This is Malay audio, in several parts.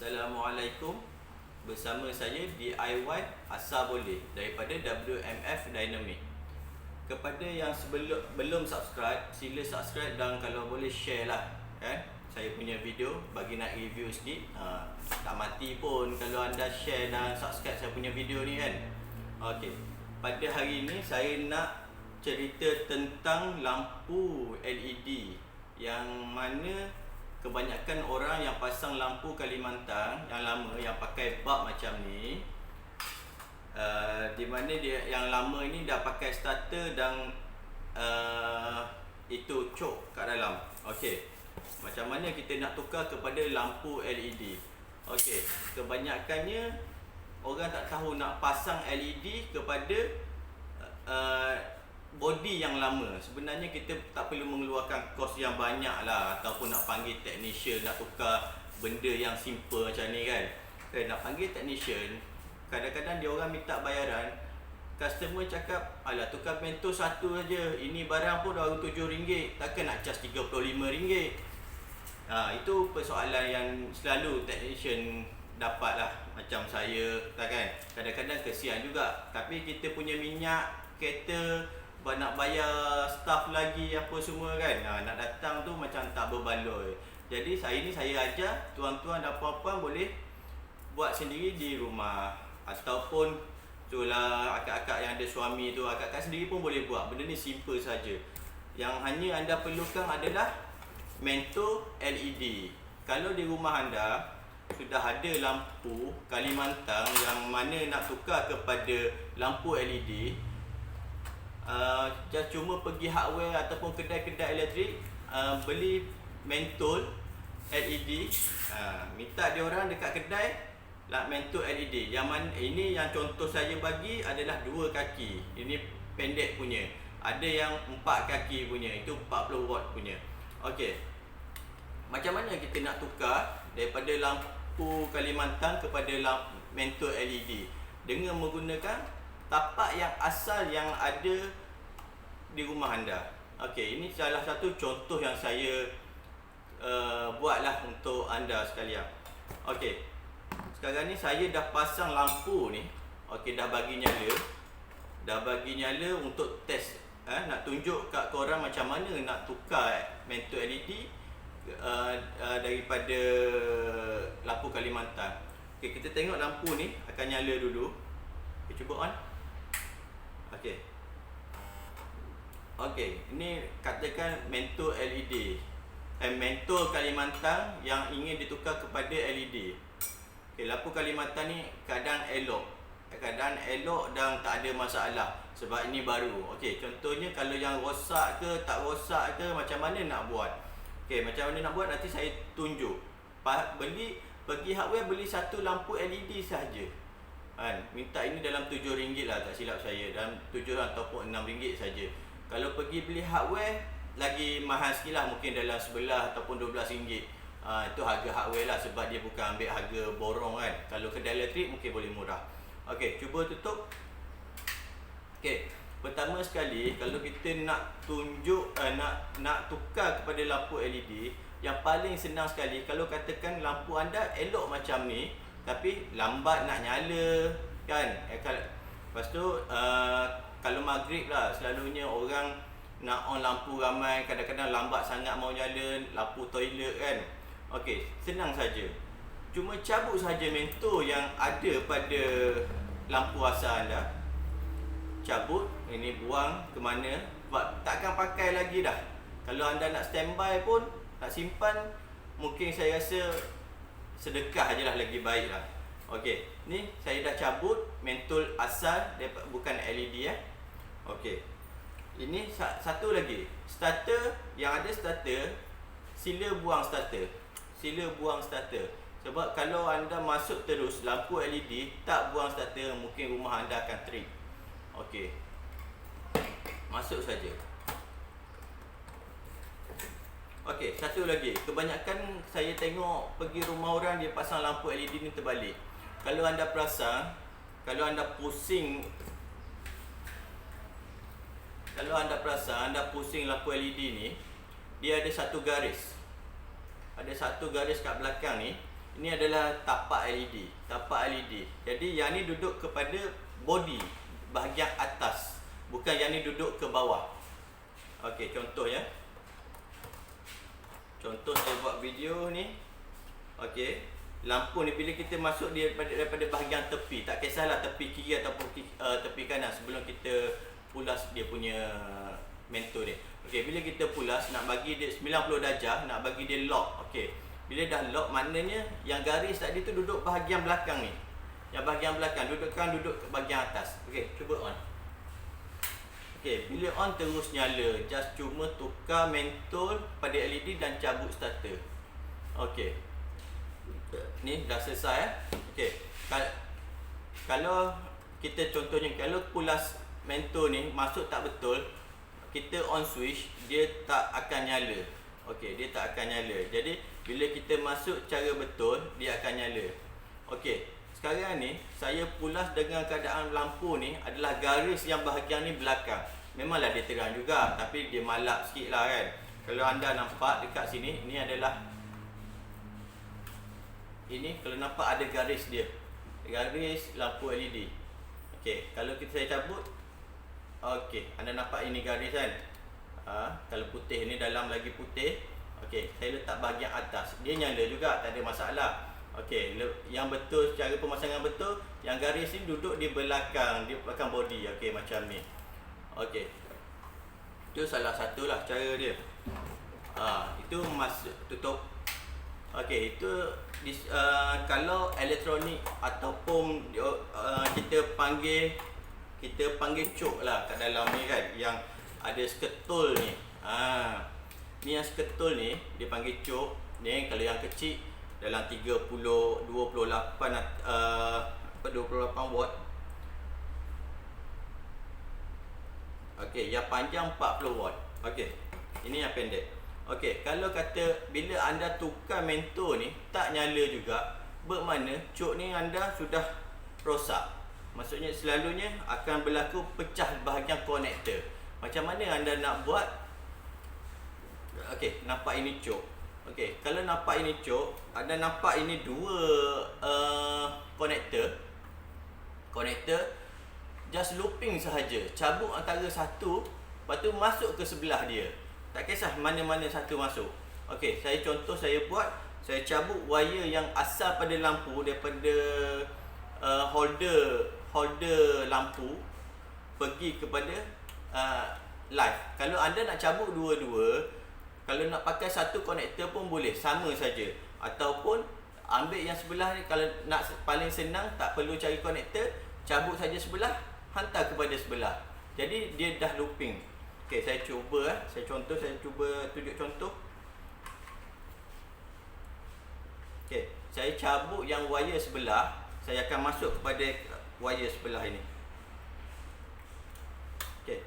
Assalamualaikum. Bersama saya DIY Asal Boleh daripada WMF Dynamic. Kepada yang belum subscribe, sila subscribe dan kalau boleh share lah kan saya punya video, bagi nak review sikit. Tak mati pun kalau anda share dan subscribe saya punya video ni kan. Okey. Pada hari ini saya nak cerita tentang lampu LED yang mana kebanyakan orang yang pasang lampu Kalimantan yang lama, yang pakai bulb macam ni, di mana dia yang lama ni dah pakai starter dan itu cok kat dalam. Okey, macam mana kita nak tukar kepada lampu LED? Okey, kebanyakannya orang tak tahu nak pasang LED kepada body yang lama. Sebenarnya kita tak perlu mengeluarkan kos yang banyak lah, ataupun nak panggil technician nak tukar benda yang simple macam ni kan. Nak panggil technician, kadang-kadang dia orang minta bayaran, customer cakap, alah tukar mentor satu saja, ini barang pun baru RM7, takkan nak charge RM35. Itu persoalan yang selalu technician dapat lah. Macam saya kan, kadang-kadang kesian juga, tapi kita punya minyak kereta, nak bayar staff lagi apa semua kan, nak datang tu macam tak berbaloi. Jadi saya ajar tuan-tuan dan puan-puan boleh buat sendiri di rumah, ataupun itulah akak-akak yang ada suami tu, akak-akak sendiri pun boleh buat. Benda ni simple saja. Yang hanya anda perlukan adalah mentor LED. Kalau di rumah anda sudah ada lampu Kalimantan yang mana nak tukar kepada lampu LED, just cuma pergi hardware ataupun kedai-kedai elektrik, beli mentol LED, minta dia orang dekat kedai lah mentol LED. Yang mana ini yang contoh saya bagi adalah 2 kaki. Ini pendek punya. Ada yang 4 kaki punya, itu 40 watt punya. Okey. Macam mana kita nak tukar daripada lampu Kalimantan kepada mentol LED? Dengan menggunakan tapak yang asal yang ada di rumah anda. Okey, ini salah satu contoh yang saya buatlah untuk anda sekalian. Okey, sekarang ni saya dah pasang lampu ni. Okey, dah bagi nyala untuk test. Nak tunjuk kat korang macam mana nak tukar mentol LED daripada lampu Kalimantan. Okey, kita tengok lampu ni akan nyala dulu. Okay, cuba on. Okey, ini katakan mentol LED, mentol Kalimantan yang ingin ditukar kepada LED. Okey, lampu Kalimantan ni keadaan elok dan tak ada masalah sebab ini baru. Okey, contohnya kalau yang rosak ke tak rosak ke, macam mana nak buat? Okey, macam mana nak buat nanti saya tunjuk. Pergi hardware beli satu lampu LED saja. Minta ini dalam RM7 lah, tak silap saya, dalam RM7 ataupun RM6 saja. Kalau pergi beli hardware lagi mahal sikit lah, mungkin dalam RM11 ataupun RM12. Itu harga hardware lah, sebab dia bukan ambil harga borong kan. Kalau kedai elektrik mungkin boleh murah. Okey, cuba tutup. Okey, pertama sekali kalau kita nak tunjuk nak tukar kepada lampu LED, yang paling senang sekali, kalau katakan lampu anda elok macam ni tapi lambat nak nyala kan. Lepas tu kalau maghrib lah, selalunya orang nak on lampu ramai, kadang-kadang lambat sangat mau nyala lampu toilet kan. Okey, senang saja. Cuma cabut saja mentol yang ada pada lampu asal anda. Cabut, ini buang ke mana, takkan pakai lagi dah. Kalau anda nak standby pun, nak simpan, mungkin saya rasa sedekah je lah, lagi baik lah. Okey, ni saya dah cabut mentol asal, bukan LED ya. Okey, ini satu lagi, starter yang ada starter, sila buang starter. Sebab kalau anda masuk terus lampu LED, tak buang starter, mungkin rumah anda akan trip. Okey, masuk saja. Okey, satu lagi, kebanyakan saya tengok pergi rumah orang, dia pasang lampu LED ni terbalik. Kalau anda perasan, kalau anda pusing lampu LED ni, dia ada satu garis kat belakang ni. Ini adalah tapak LED. Tapak LED. Jadi yang ni duduk kepada body, bahagian atas. Bukan yang ni duduk ke bawah. Okey, contoh ya. Contoh saya buat video ni. Okey. Lampu ni bila kita masuk dia daripada bahagian tepi, tak kisahlah tepi kiri ataupun tepi kanan, sebelum kita pulas dia punya mentor ni. Okey, bila kita pulas nak bagi dia 90 darjah, nak bagi dia lock. Okey. Bila dah lock, maknanya yang garis tadi tu duduk bahagian belakang ni. Yang bahagian belakang duduk ke bahagian atas. Okey, cuba on. Okey, bila on terus nyala. Just cuma tukar mentol pada LED dan cabut starter. Okey. Ni dah selesai. Okey. Kalau kita contohnya kalau pulas mentol ni masuk tak betul, kita on switch, dia tak akan nyala. Okey, dia tak akan nyala. Jadi bila kita masuk cara betul, dia akan nyala. Okey. Sekarang ni saya pulas dengan keadaan lampu ni adalah garis yang bahagian ni belakang. Memanglah dia terang juga, tapi dia malap sikit lah kan. Kalau anda nampak dekat sini, ni adalah ini, kalau nampak ada garis dia, garis lampu LED. Okey, kalau saya cabut, okey, anda nampak ini garis kan. Kalau putih ni dalam lagi putih. Okey, saya letak bahagian atas, dia nyala juga, tak ada masalah. Okey, yang betul, cara pemasangan betul, yang garis ni duduk di belakang body. Okey, macam ni. Okey, itu salah satu lah cara dia. Itu masuk tutup. Okey, itu kalau elektronik ataupun kita panggil cok lah kat dalam ni kan, yang ada sketul ni. Ni yang sketul ni dia panggil cok. Ni kalau yang kecil dalam 28 watt. Okey, yang panjang 40 watt. Okey, ini yang pendek. Okey, kalau kata bila anda tukar mentor ni tak nyala juga, bermakna cok ni anda sudah rosak. Maksudnya selalunya akan berlaku pecah bahagian konektor. Macam mana anda nak buat? Okey, nampak ini cok. Okey, kalau nampak ini cok, anda nampak ini dua konektor. Just looping sahaja. Cabut antara satu, lepas tu masuk ke sebelah dia. Tak kisah mana-mana satu masuk. Okey, saya buat, saya cabut wire yang asal pada lampu daripada holder lampu pergi kepada live. Kalau anda nak cabut dua-dua, kalau nak pakai satu konektor pun boleh, sama saja. Ataupun ambil yang sebelah ni, kalau nak paling senang tak perlu cari konektor, cabut saja sebelah, hantar kepada sebelah. Jadi dia dah looping. Okey, saya cuba saya cuba tunjuk contoh. Okey, saya cabut yang wire sebelah, saya akan masuk kepada wire sebelah ini. Okey.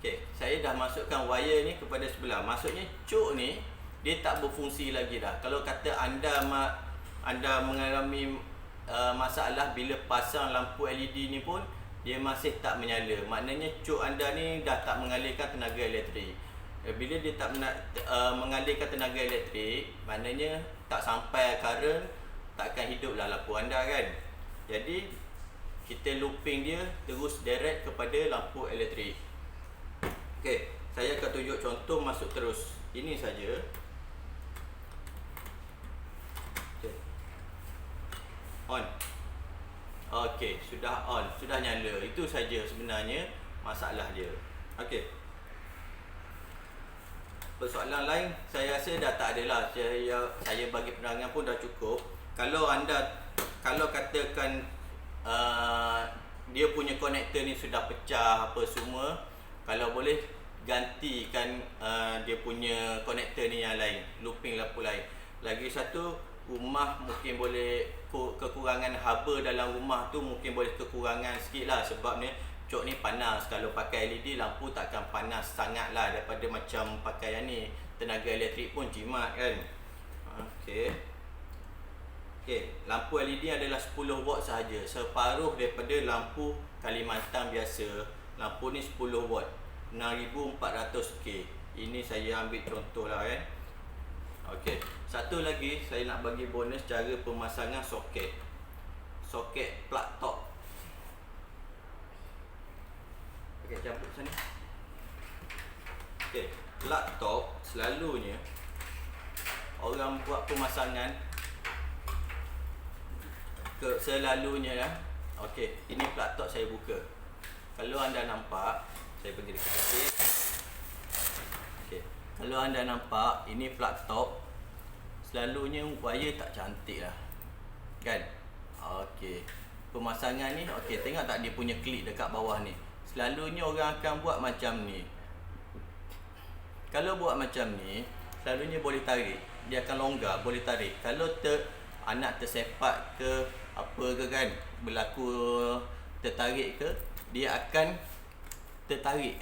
Okey, saya dah masukkan wire ni kepada sebelah. Maksudnya cok ni dia tak berfungsi lagi dah. Kalau kata anda mengalami masalah bila pasang lampu LED ni pun dia masih tak menyala, maknanya cok anda ni dah tak mengalirkan tenaga elektrik. Bila dia tak mengalirkan tenaga elektrik, maknanya tak sampai current, takkan hiduplah lampu anda kan. Jadi kita looping dia terus direct kepada lampu elektrik. Okey, saya akan tunjuk contoh masuk terus. Ini saja. On. Okey, sudah on, sudah nyala. Itu saja sebenarnya masalah dia. Okey. Persoalan lain saya rasa dah tak ada lah. Saya bagi penerangan pun dah cukup. Kalau katakan dia punya konektor ni sudah pecah apa semua, kalau boleh gantikan dia punya konektor ni yang lain, looping lampu lain. Lagi satu, rumah mungkin boleh kekurangan haba dalam rumah tu, mungkin boleh kekurangan sikit lah. Sebab ni cok ni panas. Kalau pakai LED, lampu takkan panas sangat lah daripada macam pakai yang ni. Tenaga elektrik pun jimat kan. Okey. Lampu LED adalah 10 watt sahaja, separuh daripada lampu Kalimantan biasa. Lampu ni 10 watt, 6400K. Ini saya ambil contoh lah kan. Okey, satu lagi saya nak bagi bonus cara pemasangan soket. Soket plug top. Okey, cabut sana. Okey, plug top selalunya orang buat pemasangan selalunya ya. Okey, ini plug top saya buka. Kalau anda nampak, saya pergi dekat sini. Okey, kalau anda nampak ini plug top, selalunya wire tak cantik lah. Kan? Okey. Pemasangan ni, okey, tengok tak dia punya klip dekat bawah ni. Selalunya orang akan buat macam ni. Kalau buat macam ni, selalunya boleh tarik. Dia akan longgar, boleh tarik. Kalau anak tersepak ke apa ke kan, berlaku tertarik ke, dia akan tertarik.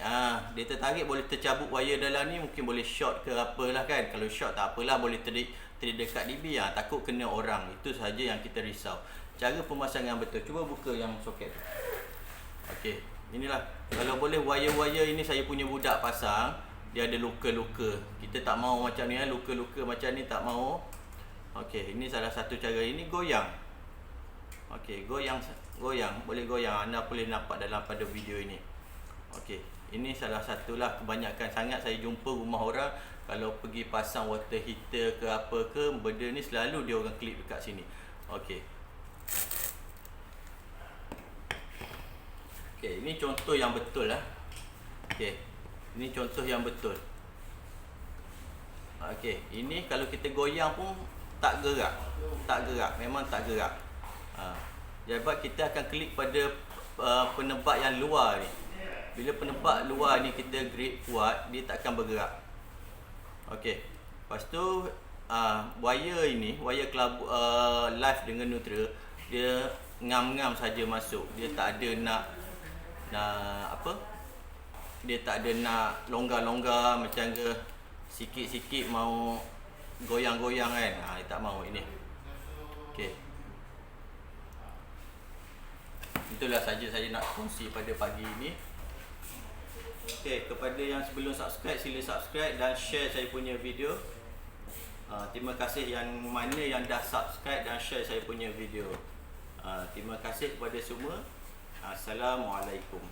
Dia tertarik, boleh tercabut wire dalam ni, mungkin boleh short ke apalah kan. Kalau short tak apalah, boleh terdekat DB. Takut kena orang. Itu saja yang kita risau. Cara pemasangan betul. Cuba buka yang soket tu. Okey, inilah. Kalau boleh wire-wire ini saya punya budak pasang, dia ada luka-luka. Kita tak mau macam ni, luka-luka macam ni tak mau. Okey, ini salah satu cara. Ini goyang. Okey, goyang, boleh goyang. Anda boleh nampak dalam pada video ini. Okey, ini salah satulah. Kebanyakan sangat saya jumpa rumah orang kalau pergi pasang water heater ke apa ke, benda ni selalu dia orang klip dekat sini. Okey. Okey, ini contoh yang betul lah. Okey, ini contoh yang betul. Okey, ini kalau kita goyang pun tak gerak. Tak gerak, memang tak gerak. Sebab kita akan klik pada penebak yang luar ni. Bila penebak luar ni kita grip kuat, dia tak akan bergerak. Okey. Lepas tu wire ini, wire kelabu live dengan neutral, dia ngam-ngam saja masuk. Dia tak ada nak apa? Dia tak ada nak longgar-longgar macam ke sikit-sikit mau goyang-goyang kan. Dia tak mau ini. Okey. Itulah saja saya nak kongsi pada pagi ini. Okey, kepada yang sebelum subscribe, sila subscribe dan share saya punya video. Terima kasih yang mana yang dah subscribe dan share saya punya video. Terima kasih kepada semua. Assalamualaikum.